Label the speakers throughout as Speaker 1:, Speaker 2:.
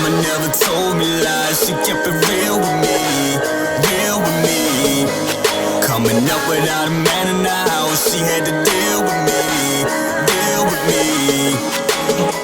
Speaker 1: Mama never told me lies, she kept it real with me, real with me. Coming up without a man in the house, she had to deal with me, deal with me.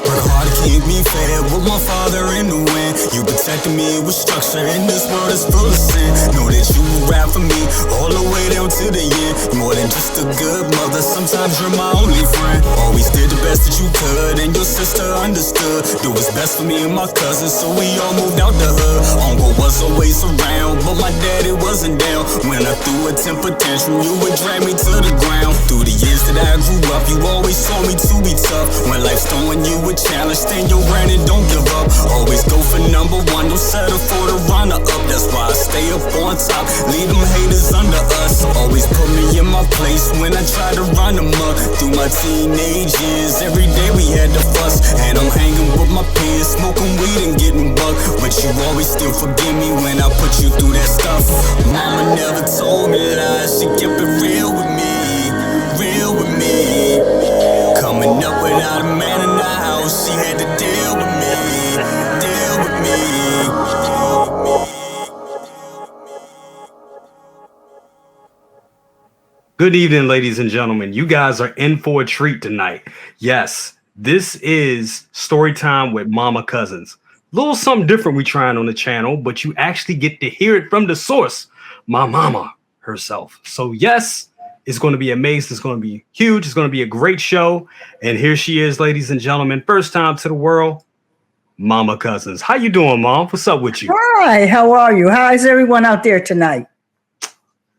Speaker 1: Work hard to keep me fed with my father in the wind. You protected me with structure, and this world is full of sin. Know that you will ride for me all the way down to the end. More than just a good mother, sometimes you're my only friend. Always did the best that you could, and your sister understood. Do what's best for me and my cousins, so we all moved out the hood. Uncle was always around, but my daddy wasn't down. When I threw a temper tantrum, you would drag me to the ground. Through the years that I grew up, you always told me to be tough. When life's throwing you a challenge, stand your ground and don't give up. Always go for number one, don't settle for the runner-up. That's why I stay up on top, leave them haters under us. Always put me in my place when I try to run them up. Through my teenage years, every day we had to fuss. And I'm hanging with my peers, smoking weed and getting bucked. But you always still forgive me when I put you through that stuff. Mama never told me lies, she kept it real with me, real with me. Coming up without a man in the house, she had to deal with me, deal with me.
Speaker 2: Good evening, ladies and gentlemen. You guys are in for a treat tonight. Yes, this is Storytime with Mama Cousins. A little something different we trying on the channel, but you actually get to hear it from the source, my mama herself. So yes, it's going to be amazing. It's going to be huge. It's going to be a great show. And here she is, ladies and gentlemen. First time to the world, Mama Cousins. How you doing, Mom? What's up with you?
Speaker 3: Hi, how are you? How is everyone out there tonight?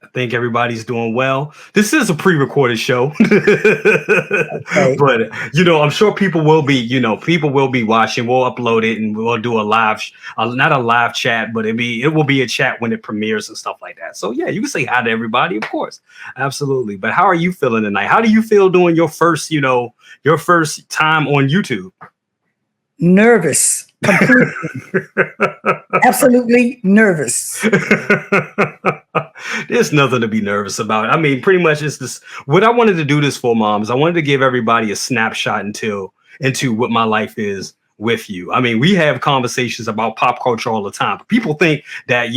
Speaker 2: I think everybody's doing well. This is a pre-recorded show,
Speaker 3: Okay.
Speaker 2: but I'm sure people will be watching. We'll upload it and we'll do a live, not a live chat, but it will be a chat when it premieres and stuff like that. So yeah, you can say hi to everybody, of course, absolutely. But how are you feeling tonight? How do you feel doing your first time on YouTube?
Speaker 3: Nervous. Completely. Absolutely nervous.
Speaker 2: There's nothing to be nervous about. I mean, pretty much it's this. What I wanted to do this for, Mom, is I wanted to give everybody a snapshot into what my life is with you. I mean, we have conversations about pop culture all the time. People think that,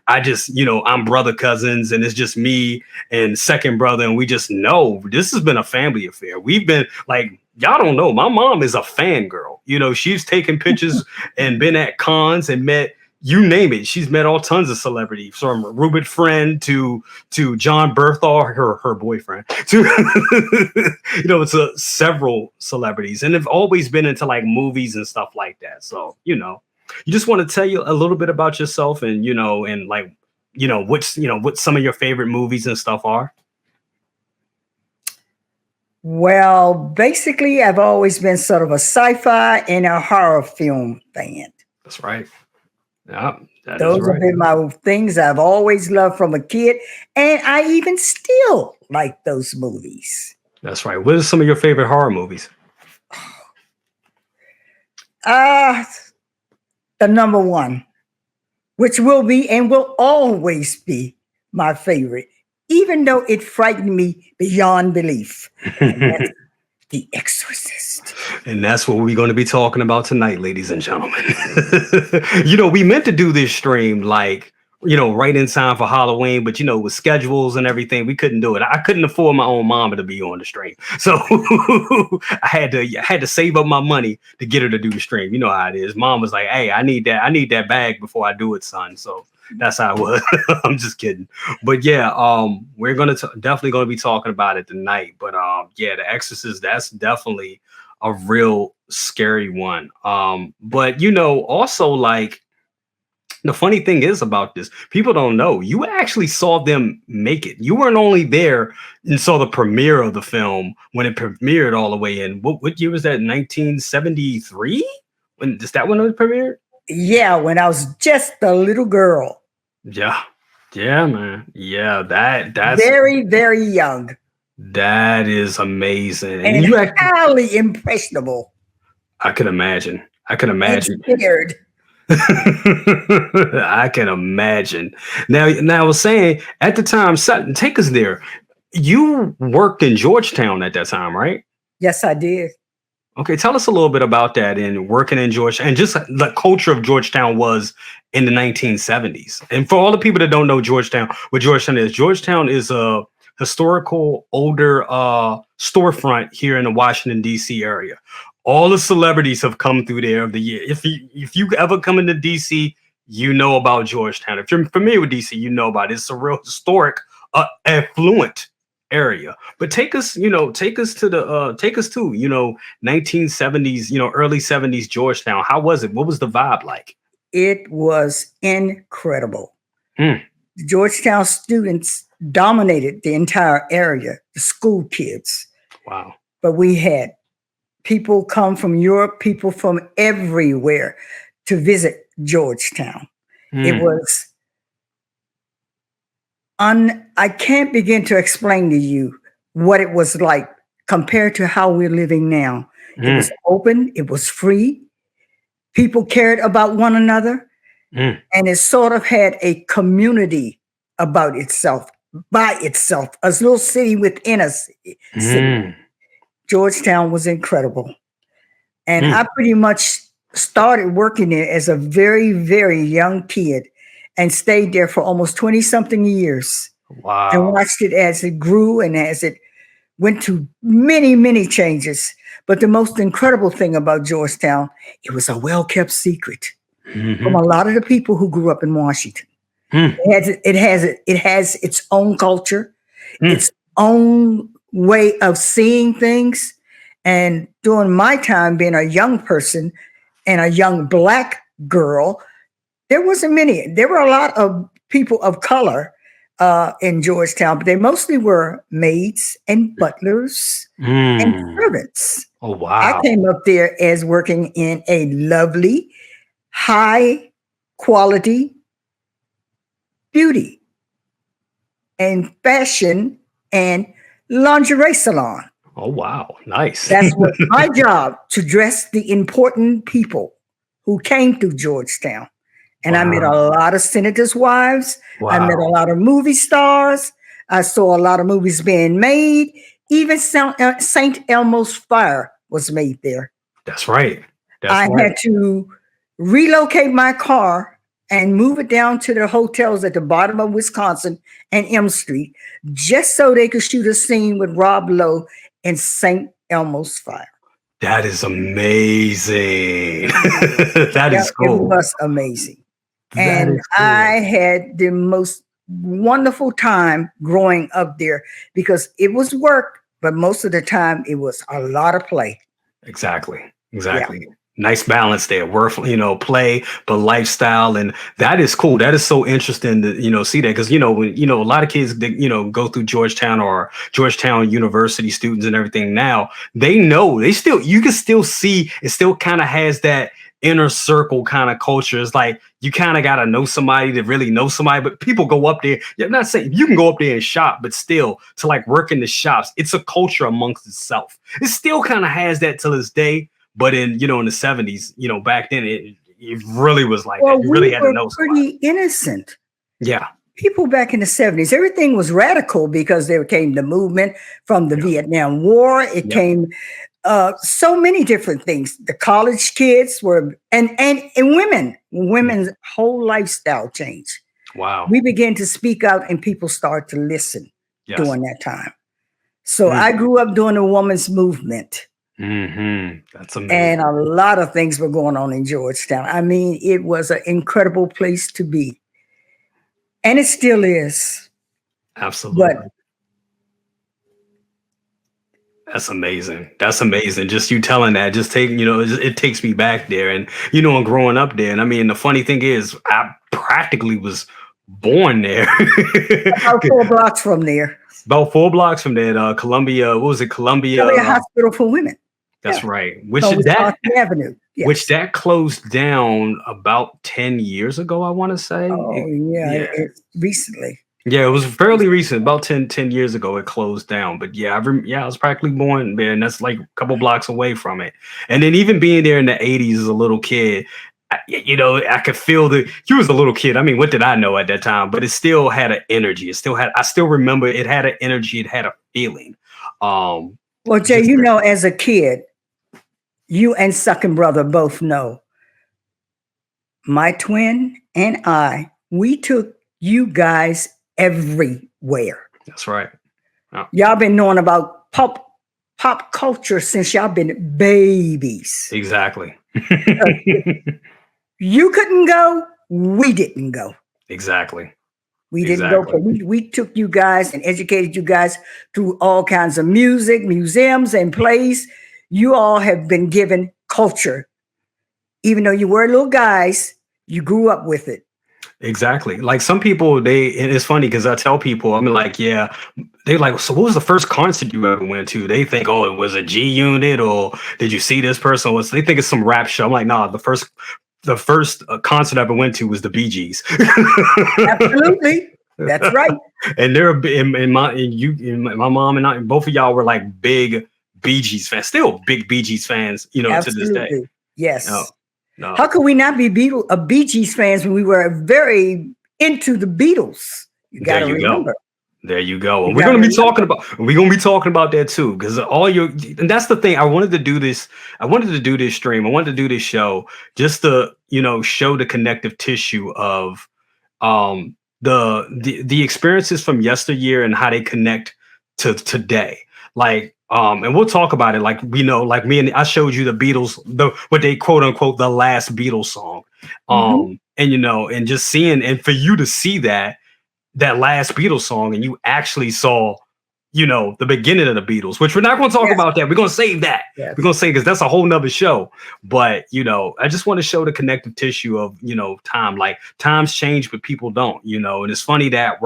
Speaker 2: I just, I'm brother cousins and it's just me and second brother. And we just know this has been a family affair. We've been like, y'all don't know. My mom is a fangirl. She's taken pictures and been at cons and met, you name it. She's met all tons of celebrities, from Rupert Friend to John Berthal, her boyfriend, to several celebrities, and they've always been into like movies and stuff like that. So you just want to tell you a little bit about yourself and what some of your favorite movies and stuff are.
Speaker 3: Well, basically, I've always been sort of a sci-fi and a horror film fan.
Speaker 2: That's right. Yeah,
Speaker 3: those have been my things I've always loved from a kid, and I even still like those movies.
Speaker 2: That's right. What are some of your favorite horror movies?
Speaker 3: The number one, which will be and will always be my favorite, even though it frightened me beyond belief. And that's The Exorcist.
Speaker 2: And that's what we're going to be talking about tonight, ladies and gentlemen. We meant to do this stream right in time for Halloween, but with schedules and everything, we couldn't do it. I couldn't afford my own mama to be on the stream. So I had to save up my money to get her to do the stream. You know how it is. Mom was like, "Hey, I need that bag before I do it, son." So that's how it was. I'm just kidding. But yeah, we're definitely gonna be talking about it tonight. But yeah, The Exorcist, that's definitely a real scary one. But also like the funny thing is about this, people don't know you actually saw them make it. You weren't only there and saw the premiere of the film when it premiered all the way in. What year was that? 1973? Is that when it premiered?
Speaker 3: Yeah, when I was just a little girl.
Speaker 2: Yeah, man. Yeah, that's
Speaker 3: very, very young.
Speaker 2: That is amazing.
Speaker 3: And you highly impressionable.
Speaker 2: I can imagine. And
Speaker 3: scared.
Speaker 2: I can imagine. Now I was saying at the time, take us there. You worked in Georgetown at that time, right?
Speaker 3: Yes, I did.
Speaker 2: Okay, tell us a little bit about that and working in Georgetown and just the culture of Georgetown was in the 1970s. And for all the people that don't know Georgetown, what Georgetown is a historical older storefront here in the Washington D.C. area. All the celebrities have come through there of the year. If you ever come into D.C., you know about Georgetown. If you're familiar with D.C., you know about it. It's a real historic, affluent area. But take us to 1970s, early 70s Georgetown. How was it? What was the vibe like?
Speaker 3: It was incredible.
Speaker 2: Mm,
Speaker 3: The Georgetown students dominated the entire area, the school kids.
Speaker 2: wow.
Speaker 3: But we had people come from Europe, people from everywhere to visit Georgetown. It
Speaker 2: Mm,
Speaker 3: was I can't begin to explain to you what it was like compared to how we're living now. It was
Speaker 2: mm,
Speaker 3: open, it was free, people cared about one another,
Speaker 2: mm,
Speaker 3: and it sort of had a community about itself, by itself, a little city within a city.
Speaker 2: mm,
Speaker 3: Georgetown was incredible. And
Speaker 2: mm.
Speaker 3: I pretty much started working there as a very, very young kid and stayed there for almost 20 something years and
Speaker 2: Wow.
Speaker 3: watched it as it grew and as it went to many, many changes. But the most incredible thing about Georgetown, it was a well kept secret from
Speaker 2: Hmm.
Speaker 3: a lot of the people who grew up in Washington.
Speaker 2: Mm,
Speaker 3: It has its own culture,
Speaker 2: mm.
Speaker 3: its own way of seeing things. And during my time being a young person and a young black girl, there wasn't many. There were a lot of people of color in Georgetown, but they mostly were maids and butlers and
Speaker 2: Mm.
Speaker 3: servants.
Speaker 2: Oh,
Speaker 3: I
Speaker 2: wow.
Speaker 3: came up there as working in a lovely, high quality beauty and fashion and lingerie salon.
Speaker 2: Oh, wow. Nice.
Speaker 3: That's what my job, to dress the important people who came through Georgetown. And I met a
Speaker 2: Wow.
Speaker 3: lot of senators' wives. I met a
Speaker 2: Wow.
Speaker 3: lot of movie stars. I saw a lot of movies being made. Even St. Elmo's Fire was made there.
Speaker 2: That's right. That's
Speaker 3: I
Speaker 2: right.
Speaker 3: had to relocate my car and move it down to the hotels at the bottom of Wisconsin and M Street just so they could shoot a scene with Rob Lowe in St. Elmo's Fire.
Speaker 2: That is amazing. That
Speaker 3: Yeah,
Speaker 2: is
Speaker 3: it
Speaker 2: cool.
Speaker 3: was amazing.
Speaker 2: That
Speaker 3: And
Speaker 2: is
Speaker 3: I
Speaker 2: cool.
Speaker 3: had the most wonderful time growing up there because it was work, but most of the time it was a lot of play.
Speaker 2: Exactly.
Speaker 3: Yeah.
Speaker 2: Exactly. Nice balance there. Worth, play, but lifestyle. And that is cool. That is so interesting to, see that. Cause, when, a lot of kids that, go through Georgetown or Georgetown University students and everything now, they know you can still see it still kind of has that inner circle kind of culture. It's like you kind of got to know somebody to really know somebody, but people go up there. Yeah, I'm not saying you can go up there and shop, but still to like work in the shops, it's a culture amongst itself. It still kind of has that till this day. But in the 70s, back then it really was like that.
Speaker 3: Well,
Speaker 2: You really
Speaker 3: we
Speaker 2: had to
Speaker 3: were
Speaker 2: know somebody.
Speaker 3: pretty innocent.
Speaker 2: Yeah.
Speaker 3: People back in the 70s, everything was radical because there came the movement from the
Speaker 2: Yeah.
Speaker 3: Vietnam War. It
Speaker 2: Yep.
Speaker 3: came so many different things. The college kids were, and women's whole lifestyle changed.
Speaker 2: Wow.
Speaker 3: We began to speak out and people started to listen
Speaker 2: Yes.
Speaker 3: during that time. So
Speaker 2: Mm.
Speaker 3: I grew up during the women's movement
Speaker 2: That's
Speaker 3: and
Speaker 2: amazing.
Speaker 3: a lot of things were going on in Georgetown. I mean, it was an incredible place to be. And it still is. But
Speaker 2: Absolutely. That's amazing. That's amazing. Just you telling that, just taking, it takes me back there. And growing up there. And I mean, the funny thing is, I practically was born there.
Speaker 3: about 4 blocks from there,
Speaker 2: About 4 blocks from there, Columbia, what was it? Columbia.
Speaker 3: Columbia Hospital for Women.
Speaker 2: That's
Speaker 3: Yeah,
Speaker 2: right.
Speaker 3: on Wisconsin Avenue.
Speaker 2: Which
Speaker 3: Yes.
Speaker 2: that closed down about 10 years ago, I want to say.
Speaker 3: Oh, yeah.
Speaker 2: Yeah.
Speaker 3: Recently.
Speaker 2: Yeah, it was fairly recent, about 10 years ago it closed down. But yeah, I was practically born there, and that's like a couple blocks away from it. And then even being there in the 80s as a little kid, I could feel he was a little kid. I mean, what did I know at that time? But it still had an energy. I still remember it had an energy, it had a feeling.
Speaker 3: Well, Jay,
Speaker 2: Just
Speaker 3: as a kid, you and second brother both know my twin and we took you guys everywhere.
Speaker 2: That's right. Oh,
Speaker 3: Y'all been knowing about pop culture since y'all been babies.
Speaker 2: exactly.
Speaker 3: You couldn't go, we didn't go.
Speaker 2: Exactly.
Speaker 3: We didn't go.
Speaker 2: Exactly.
Speaker 3: We took you guys and educated you guys through all kinds of music, museums, and plays. You all have been given culture. Even though you were little guys, you grew up with it.
Speaker 2: Exactly. Like some people, and it's funny because I tell people, I'm like, yeah, they like, so what was the first concert you ever went to? They think, oh, it was a G Unit, or did you see this person? They think it's some rap show. I'm like, nah, the first concert I ever went to was the Bee Gees.
Speaker 3: Absolutely. That's right.
Speaker 2: And they're my mom and I, both of y'all were like big Bee Gees fans, still big Bee Gees fans, to this day.
Speaker 3: Absolutely. Yes.
Speaker 2: No.
Speaker 3: How could we not be Bee Gees fans when we were very into the Beatles? You got to remember.
Speaker 2: There you go. And we're gonna be talking about that too, because and that's the thing. I wanted to do this stream. I wanted to do this show just to, show the connective tissue of the experiences from yesteryear and how they connect to today. Like, and we'll talk about it. Like, like I showed you the Beatles, what they quote unquote the last Beatles song. And and just seeing, and for you to see that last Beatles song, and you actually saw, the beginning of the Beatles, which we're not going to talk about that. We're going to save that. Yes. We're going to say, because that's a whole nother show. But, I just want to show the connective tissue of, time. Like, times change, but people don't, and it's funny that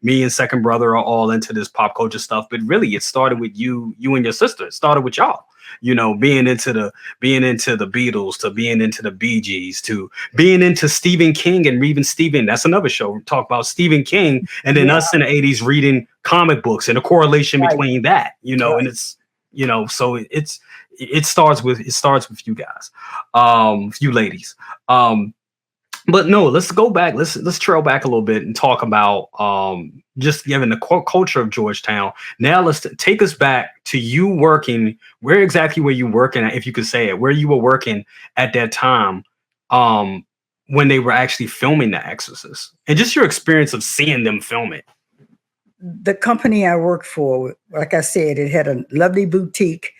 Speaker 2: me and second brother are all into this pop culture stuff. But really, it started with you and your sister. It started with y'all. Being into the Beatles, to being into the Bee Gees, to being into Stephen King, and reading Stephen. That's another show. We talk about Stephen King, and then us in the 80s reading comic books and the correlation between that, and it's, so it starts with you guys, you ladies. But no, let's go back. Let's trail back a little bit and talk about just given the culture of Georgetown. Now let's take us back to you working. Where exactly were you working at, if you could say it? Where you were working at that time, when they were actually filming The Exorcist, and just your experience of seeing them film it.
Speaker 3: The company I worked for, like I said, it had a lovely boutique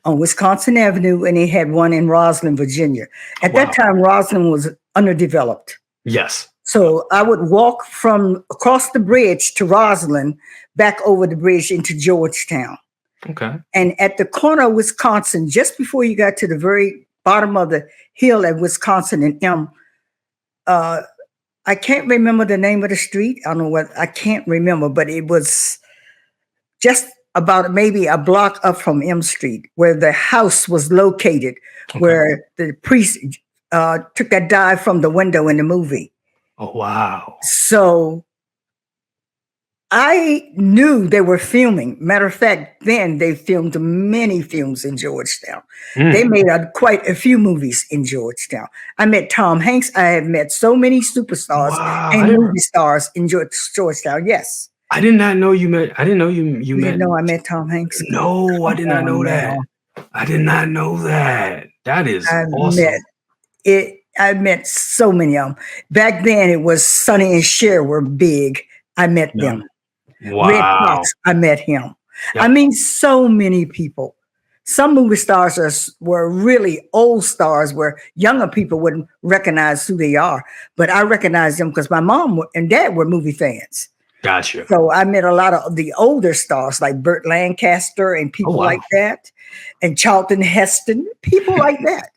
Speaker 3: on Wisconsin Avenue, and it had one in Roslyn, Virginia. At that time, Roslyn was underdeveloped.
Speaker 2: Yes.
Speaker 3: So I would walk from across the bridge to Roslyn, back over the bridge into Georgetown.
Speaker 2: Okay.
Speaker 3: And at the corner of Wisconsin, just before you got to the very bottom of the hill at Wisconsin and M, I can't remember the name of the street. I can't remember, but it was just about maybe a block up from M Street, where the house was located, where the priest took that dive from the window in the movie.
Speaker 2: Oh, wow.
Speaker 3: So I knew they were filming. Matter of fact, then they filmed many films in Georgetown. They made quite a few movies in Georgetown. I met Tom Hanks. I have met so many superstars and movie stars in Georgetown. Yes.
Speaker 2: I did not know you met. I didn't know you met.
Speaker 3: No, I met Tom Hanks.
Speaker 2: No, I did not know that. I did not know that. That is awesome.
Speaker 3: I met so many of them. Back then, it was Sonny and Cher were big. I met them.
Speaker 2: Wow.
Speaker 3: Red Fox, I met him. Yep. I mean, so many people. Some movie stars were really old stars where younger people wouldn't recognize who they are. But I recognized them because my mom and dad were movie fans.
Speaker 2: Gotcha.
Speaker 3: So I met a lot of the older stars like Burt Lancaster and people like that. And Charlton Heston, people like that.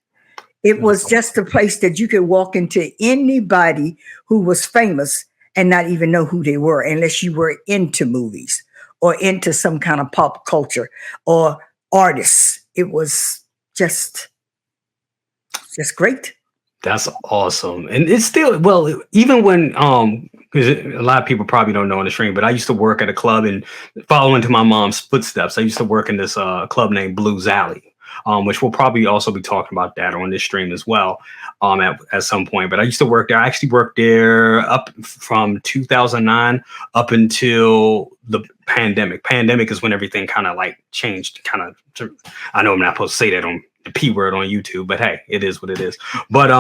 Speaker 3: It was just a place that you could walk into anybody who was famous and not even know who they were unless you were into movies or into some kind of pop culture or artists. It was just great.
Speaker 2: That's awesome. And it's still, well, even when, because a lot of people probably don't know on the stream, but I used to work at a club and follow into my mom's footsteps. I used to work in this club named Blues Alley. Which we'll probably also be talking about that on this stream as well at some point. But I used to work there. I actually worked there up from 2009 up until the pandemic. Pandemic is when everything kind of like changed. I know I'm not supposed to say that on the P word on YouTube, but hey, it is what it is. But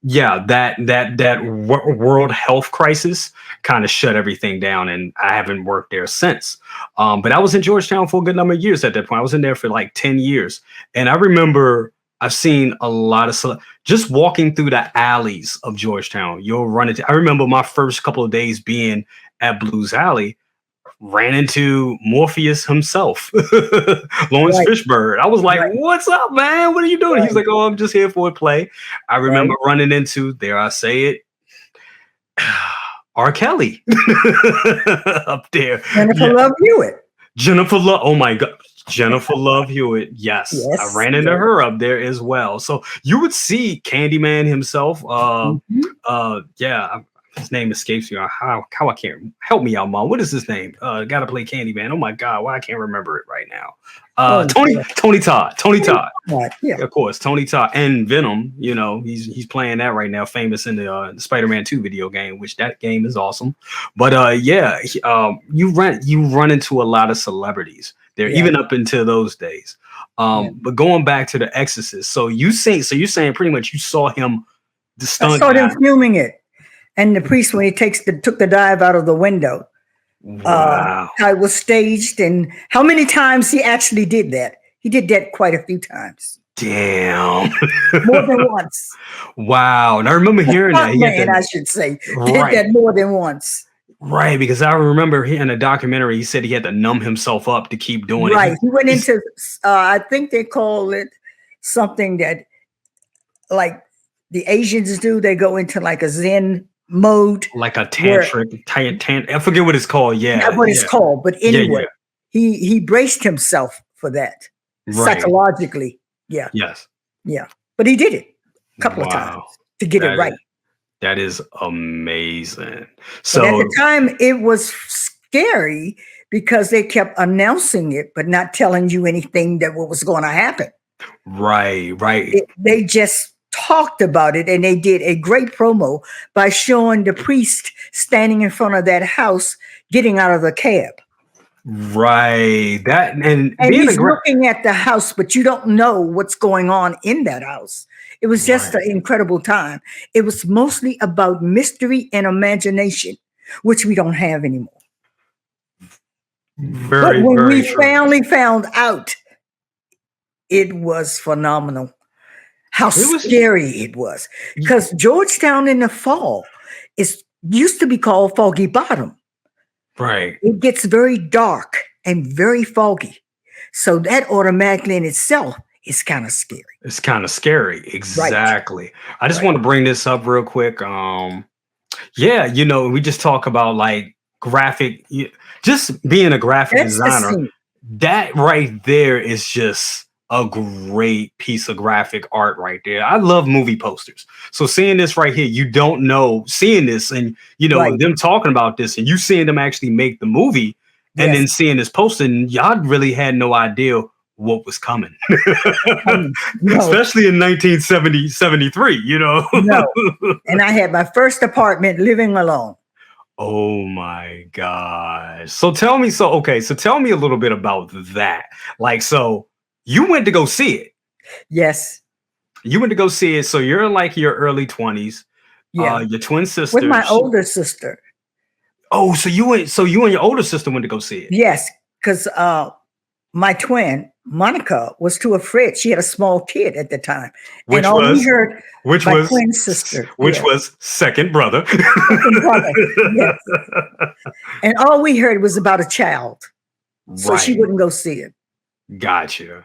Speaker 2: yeah, that world health crisis kind of shut everything down, and I haven't worked there since. But I was in Georgetown for a good number of years at that point. I was in there for like 10 years, and I remember I've seen a lot of just walking through the alleys of Georgetown. You'll run into. I remember my first couple of days being at Blues Alley. Ran into Morpheus himself, Lawrence Fishburne. I was like, "What's up, man? What are you doing?" He's like, "Oh, I'm just here for a play." I remember running into, dare I say it, R. Kelly up there.
Speaker 3: Jennifer Love Hewitt.
Speaker 2: Jennifer Love. Oh my God. Jennifer Love Hewitt. Yes. I ran into her up there as well. So you would see Candyman himself. Yeah. His name escapes me. How I can't help me out, Mom. What is his name? Gotta play Candyman. Oh my God, why I can't remember it right now. Tony Todd. Yeah, of course, Tony Todd and Venom. You know, he's playing that right now, famous in the Spider-Man 2 video game, which that game is awesome. But yeah, you run into a lot of celebrities there, even up until those days. But going back to the Exorcist, so you're saying pretty much you saw him. I
Speaker 3: saw him filming it. And the priest, when he took the dive out of the window, how it was staged and how many times he actually did that. He did that quite a few times.
Speaker 2: Damn.
Speaker 3: More than once.
Speaker 2: Wow. And I remember hearing that.
Speaker 3: I should say. Did that more than once.
Speaker 2: Right. Because I remember in a documentary, he said he had to numb himself up to keep doing it.
Speaker 3: Right. He went into, I think they call it something that, like the Asians do. They go into like a Zen mode,
Speaker 2: like a tantric. I forget what it's called. Yeah,
Speaker 3: not what it's called, but anyway, he braced himself for that psychologically. Yeah, but he did it a couple of times to get it right.
Speaker 2: That is amazing. So
Speaker 3: but at the time, it was scary because they kept announcing it, but not telling you anything that what was going to happen.
Speaker 2: Right.
Speaker 3: They just talked about it, and they did a great promo by showing the priest standing in front of that house getting out of the cab.
Speaker 2: Right. That and
Speaker 3: he's looking at the house, but you don't know what's going on in that house. It was just an incredible time. It was mostly about mystery and imagination, which we don't have anymore. But when we finally found out, it was phenomenal. How scary it was, because Georgetown in the fall used to be called Foggy Bottom.
Speaker 2: Right.
Speaker 3: It gets very dark and very foggy. So that automatically in itself is kind of scary.
Speaker 2: It's kind of scary. Exactly. Right. I just want to bring this up real quick. Yeah, you know, we just talk about like just being a graphic designer. That right there is just a great piece of graphic art right there. I love movie posters. So seeing this right here, you don't know, seeing this and, you know, them talking about this and you seeing them actually make the movie and then seeing this poster, and y'all really had no idea what was coming. Especially in 1973, you know?
Speaker 3: No. And I had my first apartment living alone.
Speaker 2: Oh my gosh. So tell me a little bit about that. Like, so you went to go see it.
Speaker 3: Yes.
Speaker 2: You went to go see it. So you're in like your early 20s. Yeah. Your twin sister.
Speaker 3: With my older sister.
Speaker 2: Oh, so you and your older sister went to go see it.
Speaker 3: Yes, because my twin, Monica, was too afraid. She had a small kid at the time.
Speaker 2: Which
Speaker 3: and all
Speaker 2: was,
Speaker 3: we heard
Speaker 2: which
Speaker 3: my
Speaker 2: was
Speaker 3: twin sister.
Speaker 2: Which was second brother.
Speaker 3: Second brother. Yes. And all we heard was about a child. So she wouldn't go see it.
Speaker 2: Gotcha.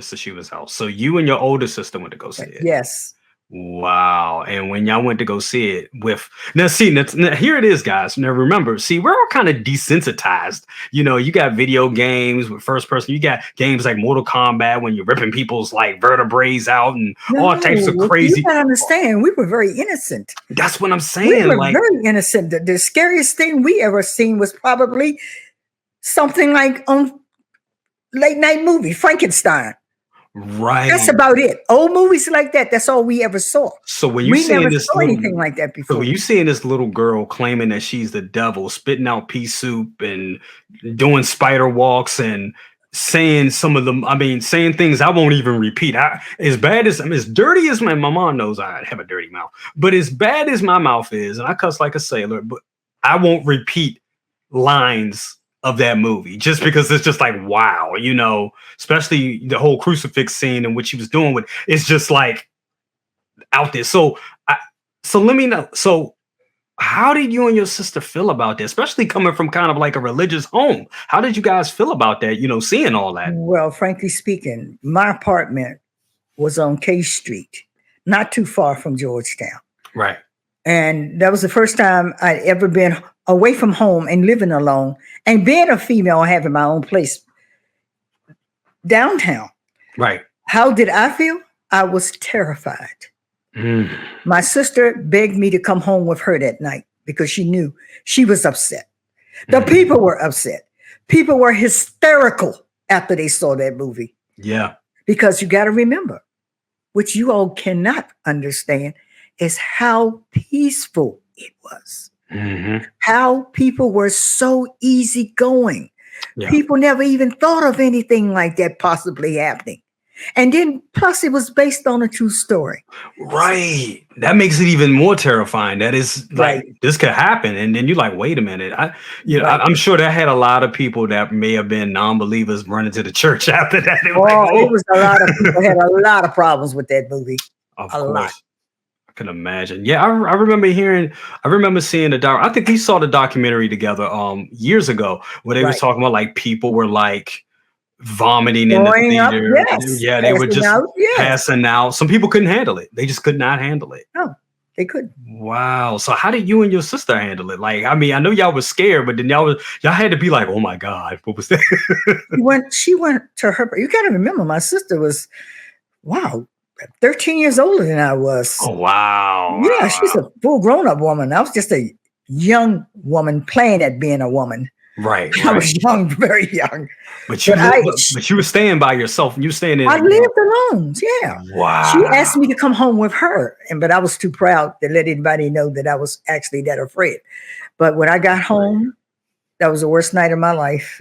Speaker 2: So she was out. So you and your older sister went to go see it.
Speaker 3: Yes.
Speaker 2: Wow. And when y'all went to go see it now here it is, guys. Now remember, see, we're all kind of desensitized. You know, you got video games with first person. You got games like Mortal Kombat when you're ripping people's like vertebrae out and all types of crazy.
Speaker 3: You gotta understand, we were very innocent.
Speaker 2: That's what I'm saying.
Speaker 3: We were very innocent. The scariest thing we ever seen was probably something like on late night movie, Frankenstein.
Speaker 2: Right.
Speaker 3: That's about it. Old movies like that, that's all we ever saw.
Speaker 2: So when you
Speaker 3: never saw anything like that before.
Speaker 2: So when you seeing this little girl claiming that she's the devil, spitting out pea soup and doing spider walks and saying some of them. I mean, saying things I won't even repeat. As bad as as dirty as my mom knows I have a dirty mouth, but as bad as my mouth is, and I cuss like a sailor, but I won't repeat lines of that movie just because it's just like wow, especially the whole crucifix scene and what she was doing with it's just like out there. So let me know. So how did you and your sister feel about that, especially coming from kind of like a religious home? How did you guys feel about that, seeing all that?
Speaker 3: Well, frankly speaking, my apartment was on K Street, not too far from Georgetown.
Speaker 2: Right.
Speaker 3: And that was the first time I'd ever been away from home and living alone and being a female and having my own place downtown.
Speaker 2: Right.
Speaker 3: How did I feel? I was terrified. My sister begged me to come home with her that night because she knew she was upset. The people were upset. People were hysterical after they saw that movie.
Speaker 2: Yeah.
Speaker 3: Because you got to remember, which you all cannot understand, is how peaceful it was. How people were so easygoing.
Speaker 2: Yeah.
Speaker 3: People never even thought of anything like that possibly happening. And then plus it was based on a true story.
Speaker 2: Right. That makes it even more terrifying. That is like this could happen. And then you're like, wait a minute. I'm sure that had a lot of people that may have been non-believers running to the church after that.
Speaker 3: It was a lot of people had a lot of problems with that movie.
Speaker 2: Of course. Lot. I can imagine. Yeah, I remember seeing I think we saw the documentary together years ago where they was talking about like people were like vomiting in the theater. Yeah, they were just passing out. Some people couldn't handle it. They just could not handle it.
Speaker 3: No, they couldn't.
Speaker 2: Wow. So how did you and your sister handle it? Like, I mean, I know y'all was scared, but then y'all had to be like, oh my God, what was that?
Speaker 3: When she went to her, you got to remember, my sister was, 13 years older than I was.
Speaker 2: Oh, wow.
Speaker 3: Yeah, she's a full grown-up woman. I was just a young woman playing at being a woman.
Speaker 2: Right.
Speaker 3: I was young, very young.
Speaker 2: But you were staying by yourself. You were staying in.
Speaker 3: I lived alone. Yeah.
Speaker 2: Wow.
Speaker 3: She asked me to come home with her, but I was too proud to let anybody know that I was actually that afraid. But when I got home, that was the worst night of my life.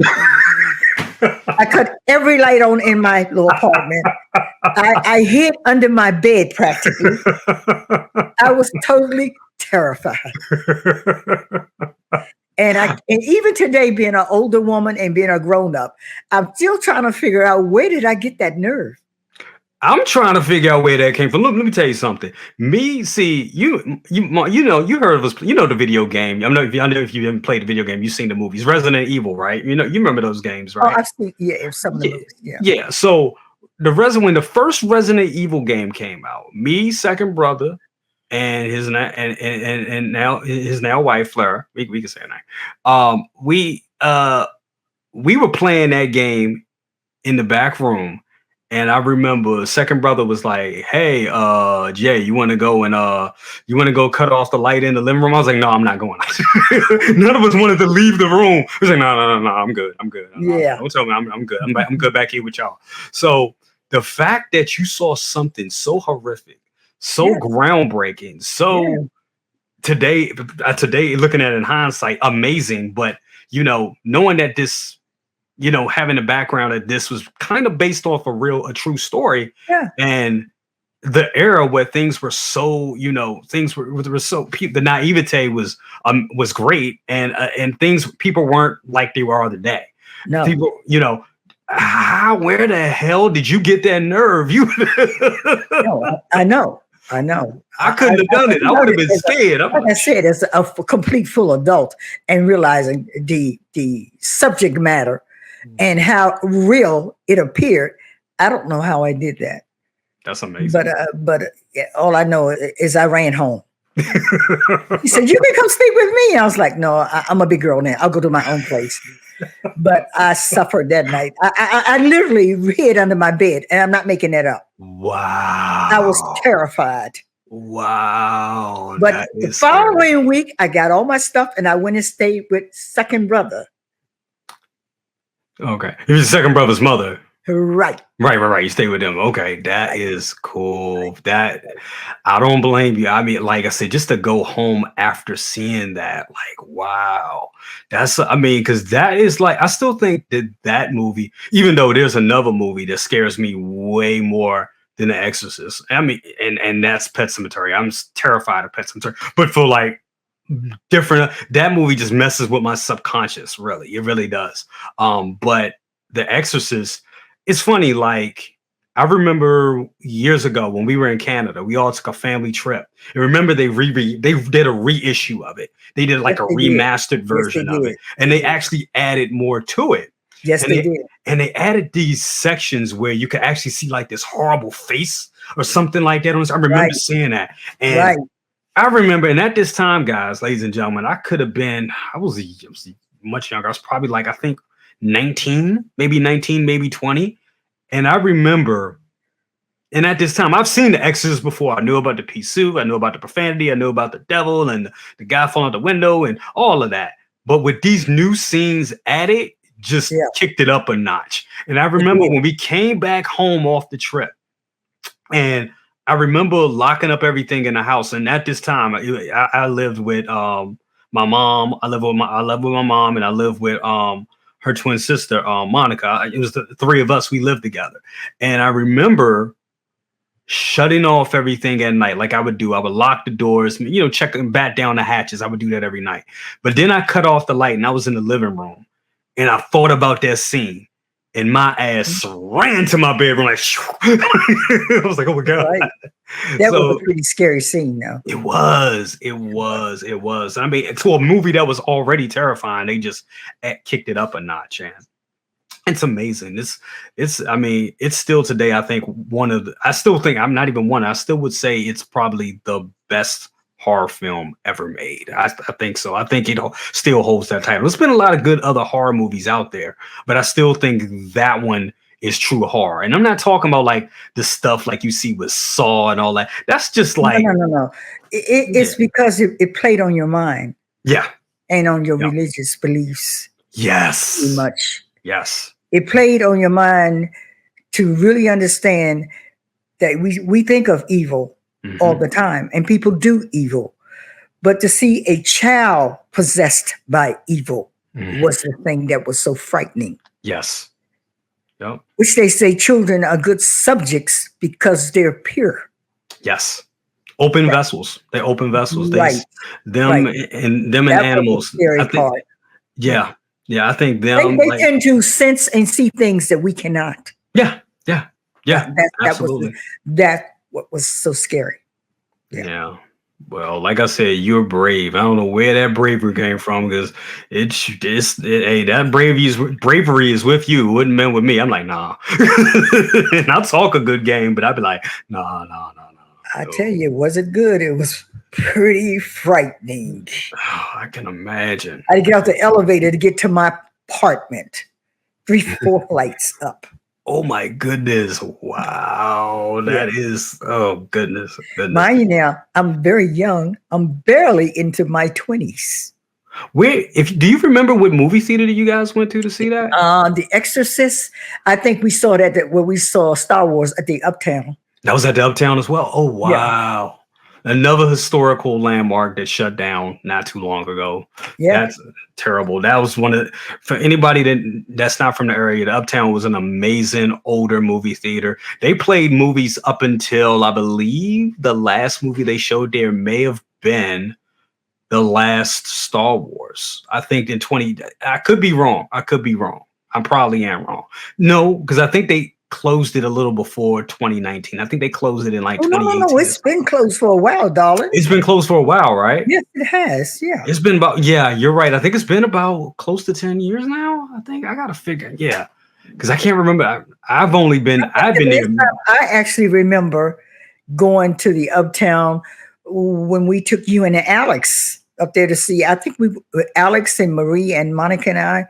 Speaker 3: I cut every light on in my little apartment. I hid under my bed practically. I was totally terrified. And even today, being an older woman and being a grown-up, I'm still trying to figure out, where did I get that nerve?
Speaker 2: I'm trying to figure out where that came from. Look, let me tell you something. You heard of us, the video game. I know if you haven't played the video game, you've seen the movies. Resident Evil, right? You remember those games, right?
Speaker 3: Oh, I've seen some of the movies. Yeah.
Speaker 2: Yeah. So when the first Resident Evil game came out, me, second brother, and his now his wife Fleur, we can say her name. We were playing that game in the back room, and I remember second brother was like, "Hey, Jay, you want to go cut off the light in the living room?" I was like, "No, I'm not going." None of us wanted to leave the room. I was like, "No, I'm good.
Speaker 3: Yeah,
Speaker 2: don't tell me I'm good. I'm good back here with y'all." So the fact that you saw something so horrific, so groundbreaking, so today looking at it in hindsight, amazing. But knowing that this, having the background that this was kind of based off a true story, and the era where things were so, the naivete was great, and people weren't like they are today.
Speaker 3: No,
Speaker 2: people, where the hell did you get that nerve?
Speaker 3: No, I know.
Speaker 2: I couldn't have done it. I would have been scared.
Speaker 3: Like I said, as a complete full adult and realizing the subject matter and how real it appeared. I don't know how I did that.
Speaker 2: That's amazing.
Speaker 3: But all I know is I ran home. He said, "You can come sleep with me." I was like, "No, I'm a big girl now. I'll go to my own place." But I suffered that night. I literally hid under my bed, and I'm not making that up.
Speaker 2: Wow.
Speaker 3: I was terrified.
Speaker 2: Wow.
Speaker 3: But the following week, I got all my stuff, and I went and stayed with second brother.
Speaker 2: Okay. He was second brother's mother.
Speaker 3: Right.
Speaker 2: Right. You stay with them. Okay, that is cool. That I don't blame you. I mean, like I said, just to go home after seeing that, like, wow, that's. I mean, because that is like, I still think that movie, even though there's another movie that scares me way more than The Exorcist. I mean, and that's Pet Sematary. I'm terrified of Pet Sematary, but for like different, that movie just messes with my subconscious. Really, it really does. But The Exorcist. It's funny, like I remember years ago when we were in Canada, we all took a family trip. And remember they did a reissue of it. They did like
Speaker 3: Yes,
Speaker 2: a
Speaker 3: they did.
Speaker 2: remastered
Speaker 3: Yes,
Speaker 2: version
Speaker 3: they
Speaker 2: of
Speaker 3: did.
Speaker 2: it. And they actually added more to it.
Speaker 3: Yes,
Speaker 2: And
Speaker 3: they
Speaker 2: they
Speaker 3: did.
Speaker 2: and they added these sections where you could actually see like this horrible face or something like that. I remember
Speaker 3: Right.
Speaker 2: seeing that. And
Speaker 3: Right.
Speaker 2: I remember, and at this time, guys, ladies and gentlemen, I was much younger. I was probably like, I think 19, maybe 20. And I remember, and at this time, I've seen The Exorcist before. I knew about the pea soup, I knew about the profanity, I knew about the devil and the guy falling out the window and all of that. But with these new scenes added, just
Speaker 3: Yeah.
Speaker 2: kicked it up a notch. And I
Speaker 3: It
Speaker 2: remember
Speaker 3: did.
Speaker 2: when we came back home off the trip, and I remember locking up everything in the house. And at this time, I lived with my mom. I lived with my mom, and I lived with her twin sister, Monica. It was the three of us. We lived together, and I remember shutting off everything at night, like I would do. I would lock the doors, check and bat down the hatches. I would do that every night. But then I cut off the light, and I was in the living room, and I thought about that scene. And my ass ran to my bedroom like, I was like, oh my God.
Speaker 3: Right. That was
Speaker 2: So
Speaker 3: a pretty scary scene, though.
Speaker 2: it was. I mean, to a movie that was already terrifying, they just kicked it up a notch, and it's amazing. I mean, it's still today, I think, I still think I'm not even one. I still would say it's probably the best horror film ever made. I think so. I think it still holds that title. There's been a lot of good other horror movies out there, but I still think that one is true horror. And I'm not talking about like the stuff like you see with Saw and all that. That's just like
Speaker 3: No. It's because it played on your mind.
Speaker 2: Yeah.
Speaker 3: And on your religious beliefs.
Speaker 2: Yes.
Speaker 3: Too much.
Speaker 2: Yes.
Speaker 3: It played on your mind to really understand that we think of evil all the time, and people do evil. But to see a child possessed by evil was the thing that was so frightening.
Speaker 2: Yes. Yep.
Speaker 3: Which they say children are good subjects because they're pure.
Speaker 2: Yes. Open vessels. They're open vessels.
Speaker 3: Right.
Speaker 2: And animals.
Speaker 3: Scary part.
Speaker 2: Yeah. I think them.
Speaker 3: They tend to sense and see things that we cannot.
Speaker 2: Yeah.
Speaker 3: Absolutely. What was so scary.
Speaker 2: Yeah. Well, like I said, you're brave. I don't know where that bravery came from, because that bravery is with you. It wouldn't been with me. I'm like, nah. And I'll talk a good game, but I'd be like, nah.
Speaker 3: I tell you, was it good? It was pretty frightening.
Speaker 2: Oh, I can imagine.
Speaker 3: I had to get out the elevator to get to my apartment. 3-4 flights up.
Speaker 2: Oh my goodness. Wow. That is, oh goodness.
Speaker 3: Mind you now, I'm very young. I'm barely into my 20s.
Speaker 2: Do you remember what movie theater that you guys went to see that?
Speaker 3: The Exorcist. I think we saw that where we saw Star Wars at the Uptown.
Speaker 2: That was at the Uptown as well. Oh wow. Yeah. Another historical landmark that shut down not too long ago. Yeah. That's terrible. That was for anybody that's not from the area, the Uptown was an amazing older movie theater. They played movies up until, I believe, the last movie they showed there may have been the last Star Wars. I think I could be wrong. I probably am wrong. No, because I think they closed it a little before 2019. I think they closed it in like 2018.
Speaker 3: No. It's been closed for a while, darling.
Speaker 2: It's been closed for a while, right?
Speaker 3: Yes, it has. Yeah.
Speaker 2: It's been about, you're right. I think it's been about close to 10 years now. I think I got to figure. Yeah. Because I can't remember. I've been there.
Speaker 3: I actually remember going to the Uptown when we took you and Alex up there to see, I think Alex and Marie and Monica and I,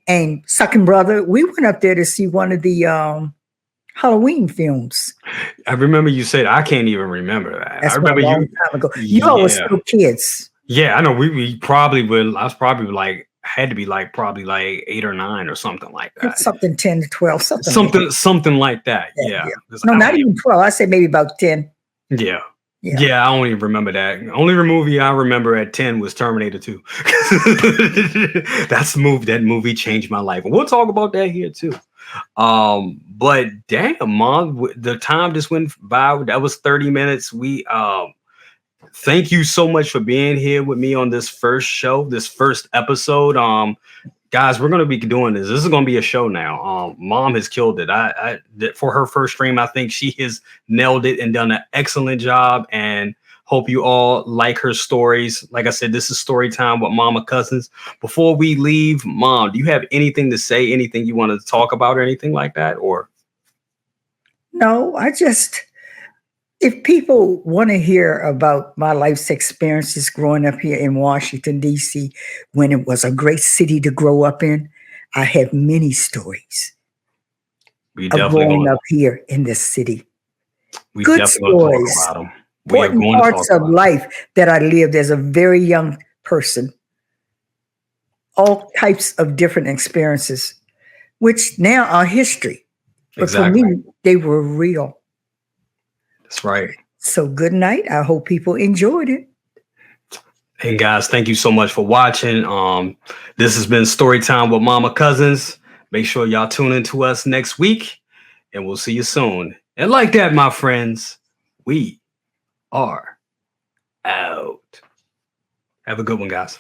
Speaker 3: and second brother, we went up there to see one of the Halloween films.
Speaker 2: I remember you said, I can't even remember that.
Speaker 3: That's
Speaker 2: I remember
Speaker 3: a long time ago. You all were still kids.
Speaker 2: Yeah, I know. We probably would. I was probably like had to be like probably like 8 or 9 or something like that.
Speaker 3: Something 10 to 12, something
Speaker 2: Something like that.
Speaker 3: that.
Speaker 2: Yeah.
Speaker 3: Yeah.
Speaker 2: 'Cause
Speaker 3: No,
Speaker 2: I
Speaker 3: not
Speaker 2: don't
Speaker 3: even 12. I say maybe about 10.
Speaker 2: Yeah.
Speaker 3: Yeah.
Speaker 2: Yeah, I don't even remember that. The only movie I remember at 10 was Terminator 2. That's the movie. That movie changed my life. And we'll talk about that here too. But damn, Mom, the time just went by. That was 30 minutes. We thank you so much for being here with me on this first show, this first episode. Guys, we're gonna be doing this. This is gonna be a show now. Mom has killed it. For her first stream, I think she has nailed it and done an excellent job. And hope you all like her stories. Like I said, this is story time with Mama Cousins. Before we leave, Mom, do you have anything to say? Anything you want to talk about, or anything like that? Or
Speaker 3: No, if people want to hear about my life's experiences growing up here in Washington, D.C., when it was a great city to grow up in, I have many stories
Speaker 2: we
Speaker 3: of
Speaker 2: definitely
Speaker 3: growing
Speaker 2: gonna
Speaker 3: up here in this city.
Speaker 2: we
Speaker 3: Good
Speaker 2: definitely gonna talk
Speaker 3: stories,
Speaker 2: about them. We are
Speaker 3: important
Speaker 2: going to
Speaker 3: parts
Speaker 2: talk
Speaker 3: of
Speaker 2: about 'em.
Speaker 3: life that I lived as a very young person. All types of different experiences, which now are history. But
Speaker 2: Exactly.
Speaker 3: for me, they were real.
Speaker 2: That's right.
Speaker 3: So good night. I hope people enjoyed it.
Speaker 2: And guys, thank you so much for watching. This has been Storytime with Mama Cousins. Make sure y'all tune in to us next week, and we'll see you soon. And like that, my friends, we are out. Have a good one, guys.